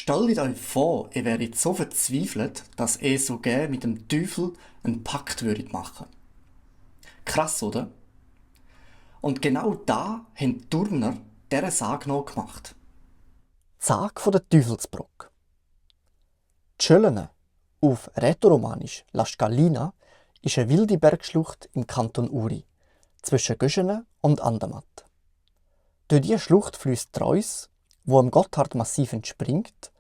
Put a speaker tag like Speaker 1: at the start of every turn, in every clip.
Speaker 1: stellt euch vor, ihr wäret so verzweifelt, dass ihr sogar mit dem Teufel einen Pakt würdet machen. Krass, oder? Und genau da haben die Turner dieser Sage noch gemacht.
Speaker 2: Die Sage von der Teufelsbrücke. Die Schölene, auf Rätoromanisch La Scalina, ist eine wilde Bergschlucht im Kanton Uri, zwischen Göschene und Andermatt. Durch diese Schlucht fließt die Reuss, wo am Gotthardmassiv entspringt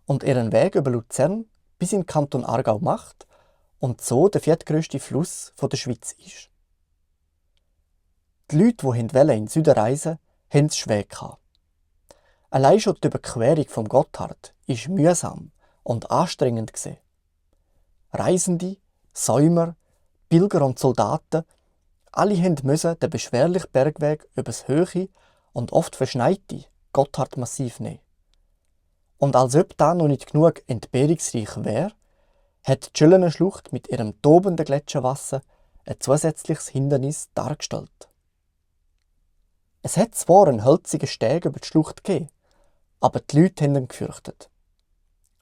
Speaker 2: und ihren Weg über Luzern bis in den Kanton Aargau macht und so der viertgrösste Fluss der Schweiz ist. Die Leute, die in den Süden reisen, haben es schwer gehabt. Allein schon die Überquerung vom Gotthard war mühsam und anstrengend. Reisende, Säumer, Pilger und Soldaten, alle mussten den beschwerlichen Bergweg über das hohe und oft verschneite Gotthardmassiv nehmen. Und als ob das noch nicht genug entbehrungsreich wäre, hat die Schöllener Schlucht mit ihrem tobenden Gletscherwasser ein zusätzliches Hindernis dargestellt. Es hat zwar einen hölzigen Steg über die Schlucht gegeben, aber die Leute haben ihn gefürchtet.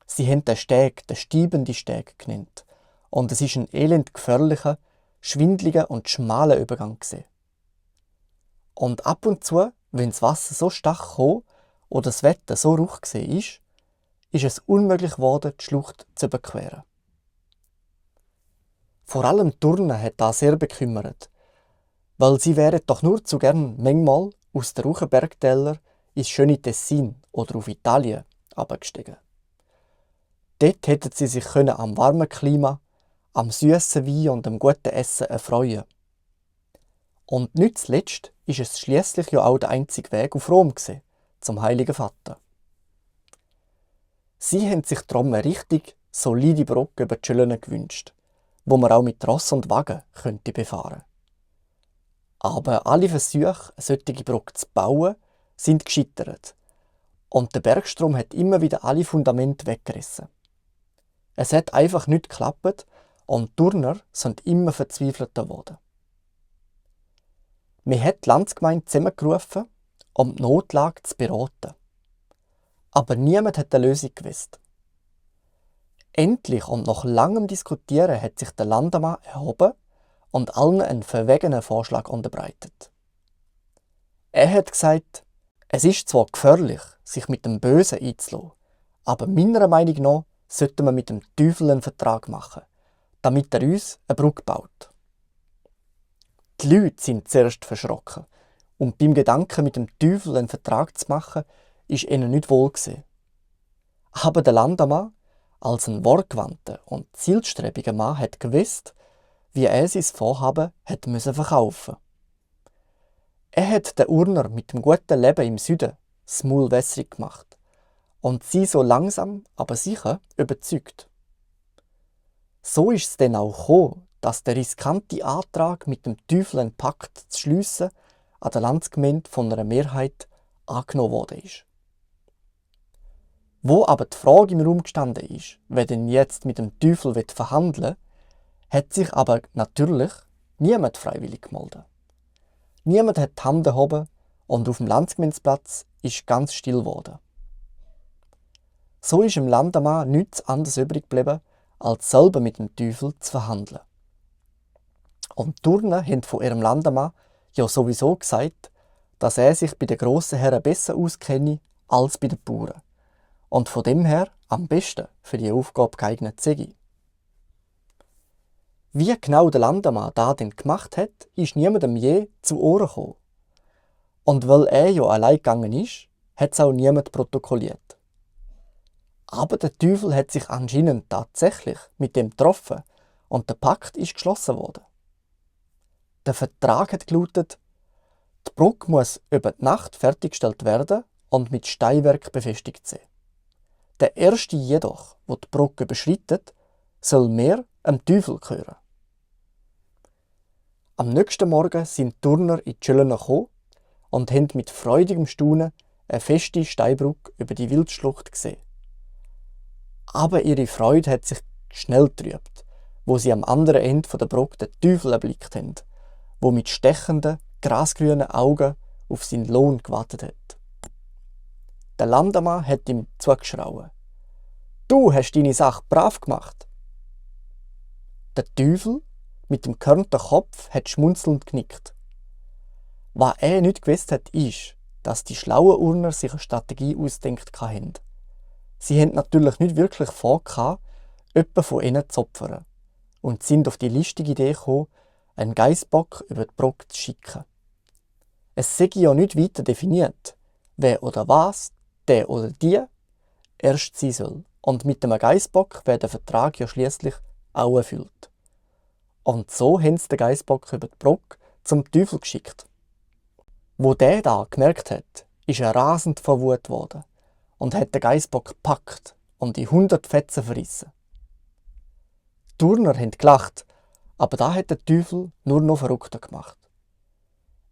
Speaker 2: Sie haben den Steg den stiebenden Steg genannt und es ist ein elend gefährlicher, schwindliger und schmaler Übergang gewesen. Und ab und zu, wenn das Wasser so stark kam oder das Wetter so ruhig war, ist es unmöglich geworden, die Schlucht zu überqueren. Vor allem die Turner hat das sehr bekümmert, weil sie wären doch nur zu gern manchmal aus den Rauchenbergtälern ins schöne Tessin oder auf Italien abgestiegen. Dort hätten sie sich am warmen Klima, am süßen Wein und am guten Essen erfreuen. Und nicht zuletzt ist es schliesslich ja auch der einzige Weg auf Rom gewesen, zum Heiligen Vater. Sie haben sich darum eine richtig solide Brücke über die Schölene gewünscht, wo man auch mit Ross und Wagen könnte befahren. Aber alle Versuche, eine solche Brücke zu bauen, sind gescheitert. Und der Bergstrom hat immer wieder alle Fundamente weggerissen. Es hat einfach nicht geklappt und die Turner sind immer verzweifelter geworden. Man hat die Landsgemeinde zusammengerufen, um die Notlage zu beraten. Aber niemand hat eine Lösung gewusst. Endlich und nach langem Diskutieren hat sich der Landamann erhoben und allen einen verwegenen Vorschlag unterbreitet. Er hat gesagt, es ist zwar gefährlich, sich mit dem Bösen einzulassen, aber meiner Meinung nach sollten wir mit dem Teufel einen Vertrag machen, damit er uns eine Brücke baut. Die Leute sind zuerst verschrocken und beim Gedanken, mit dem Teufel einen Vertrag zu machen, ist ihnen nicht wohl gewesen. Aber der Landamann, als ein wortgewandter und zielstrebiger Mann, hat gewusst, wie er sein Vorhaben hat verkaufen. Er hat den Urner mit dem guten Leben im Süden das Maul wässrig gemacht und sie so langsam, aber sicher überzeugt. So ist es dann auch gekommen, dass der riskante Antrag, mit dem Teufel einen Pakt zu schliessen, an der Landsgemeinde von einer Mehrheit angenommen worden ist. Wo aber die Frage im Raum gestanden ist, wer denn jetzt mit dem Teufel verhandeln will, hat sich aber natürlich niemand freiwillig gemeldet. Niemand hat die Hand erhoben und auf dem Landsgemeindeplatz ist ganz still geworden. So ist dem Landamann nichts anderes übrig geblieben, als selber mit dem Teufel zu verhandeln. Und die Turner haben von ihrem Landamann ja sowieso gesagt, dass er sich bei den grossen Herren besser auskenne als bei den Bauern und von dem her am besten für die Aufgabe geeignet sei. Wie genau der Landamann das denn gemacht hat, ist niemandem je zu Ohren gekommen. Und weil er ja allein gegangen ist, hat es auch niemand protokolliert. Aber der Teufel hat sich anscheinend tatsächlich mit dem getroffen und der Pakt ist geschlossen worden. Der Vertrag hat gelautet, die Brücke muss über die Nacht fertiggestellt werden und mit Steinwerk befestigt sein. Der Erste jedoch, der die Brücke überschreitet, soll mehr dem Teufel gehören. Am nächsten Morgen sind die Turner in die Schölene gekommen und haben mit freudigem Staunen eine feste Steinbrücke über die Wildschlucht gesehen. Aber ihre Freude hat sich schnell getrübt, wo sie am anderen Ende der Brücke den Teufel erblickt haben, wo mit stechenden, grasgrünen Augen auf seinen Lohn gewartet hat. Der Landamann hat ihm zugeschrauen: Du hast deine Sache brav gemacht. Der Teufel mit dem gehörnten Kopf hat schmunzelnd genickt. Was er nicht gewusst hat, ist, dass die schlauen Urner sich eine Strategie ausgedacht haben. Sie haben natürlich nicht wirklich vor, jemanden von ihnen zu opfern und sind auf die listige Idee gekommen, einen Geissbock über die Brücke zu schicken. Es sei ja nicht weiter definiert, wer oder was, der oder die, erst sein soll. Und mit dem Geissbock wäre der Vertrag ja schließlich auch erfüllt. Und so haben sie den Geissbock über die Brücke zum Teufel geschickt. Wo der da gemerkt hat, ist er rasend vor Wut geworden und hat den Geissbock gepackt und in 100 Fetzen verrissen. Die Turner haben gelacht, aber da hat der Teufel nur noch verrückter gemacht.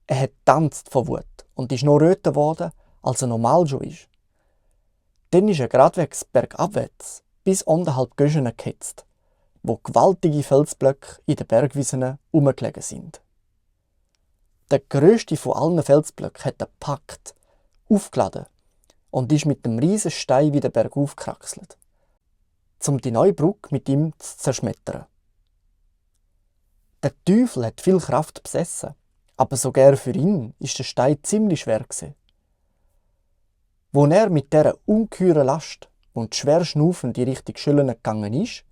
Speaker 2: Er hat tanzt vor Wut und ist noch röter geworden, als er normal schon ist. Dann ist er gradwegs bergabwärts bis unterhalb Göschenen gehetzt, wo gewaltige Felsblöcke in den Bergwiesen herumgelegen sind. Der grösste von allen Felsblöcken hat er gepackt, aufgeladen und ist mit dem riesen Stein wieder bergauf gekraxelt, um die neue Brücke mit ihm zu zerschmettern. Der Teufel hat viel Kraft besessen, aber sogar für ihn ist der Stein ziemlich schwer gewesen. Wo er mit dieser ungeheuren Last und schwer schnaufend in Richtung Schüllen gegangen ist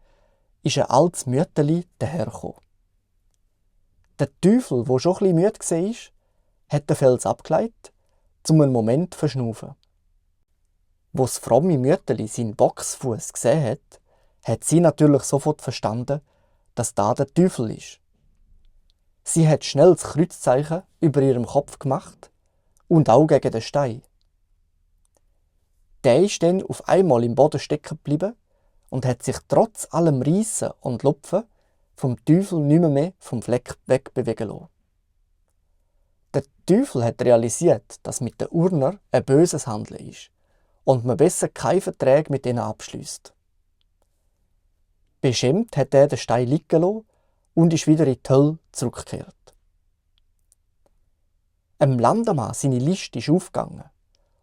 Speaker 2: ein altes Mütterli dahergekommen. Der Teufel, der schon ein bisschen müde war, hat den Fels abgeleitet, um einen Moment zu verschnaufen. Wo das fromme Mütterli seinen Boxfuß gesehen hat, hat sie natürlich sofort verstanden, dass da der Teufel ist. Sie hat schnell das Kreuzzeichen über ihrem Kopf gemacht und auch gegen den Stein. Der ist dann auf einmal im Boden stecken geblieben und hat sich trotz allem Reissen und Lupfen vom Teufel nicht mehr vom Fleck wegbewegen lassen. Der Teufel hat realisiert, dass mit den Urner ein böses Handeln ist und man besser keine Verträge mit ihnen abschließt. Beschämt hat er den Stein liegen lassen und ist wieder in die Hölle zurückgekehrt. Landamann seine Liste ist aufgegangen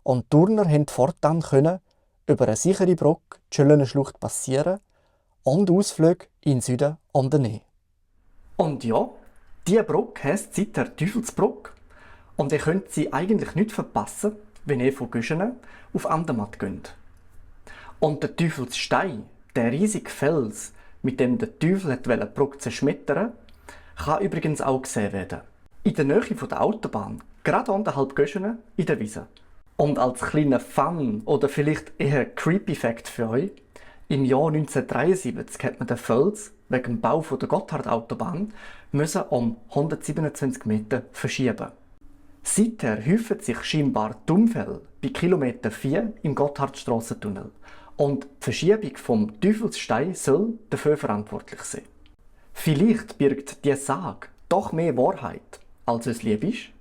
Speaker 2: und die Turner konnten fortan über eine sichere Brücke die Schöllenschlucht passieren und Ausflüge in den Süden unternehmen.
Speaker 1: Und ja, diese Brücke heisst seither Teufelsbrücke und ihr könnt sie eigentlich nicht verpassen, wenn ihr von Göschenen auf Andermatt geht. Und der Teufelsstein, der riesige Fels, mit dem der Teufel die Brücke zerschmettern, kann übrigens auch gesehen werden. In der Nähe der Autobahn, gerade unterhalb Göschenen in der Wiese. Und als kleiner Fun oder vielleicht eher Creepy Fact für euch, im Jahr 1973 hat man den Fels wegen dem Bau der Gotthard-Autobahn um 127 Meter verschieben. Seither häufen sich scheinbar die Unfälle bei Kilometer 4 im Gotthardstrassentunnel und die Verschiebung vom Teufelsstein soll dafür verantwortlich sein. Vielleicht birgt diese Sage doch mehr Wahrheit, als es lieb ist.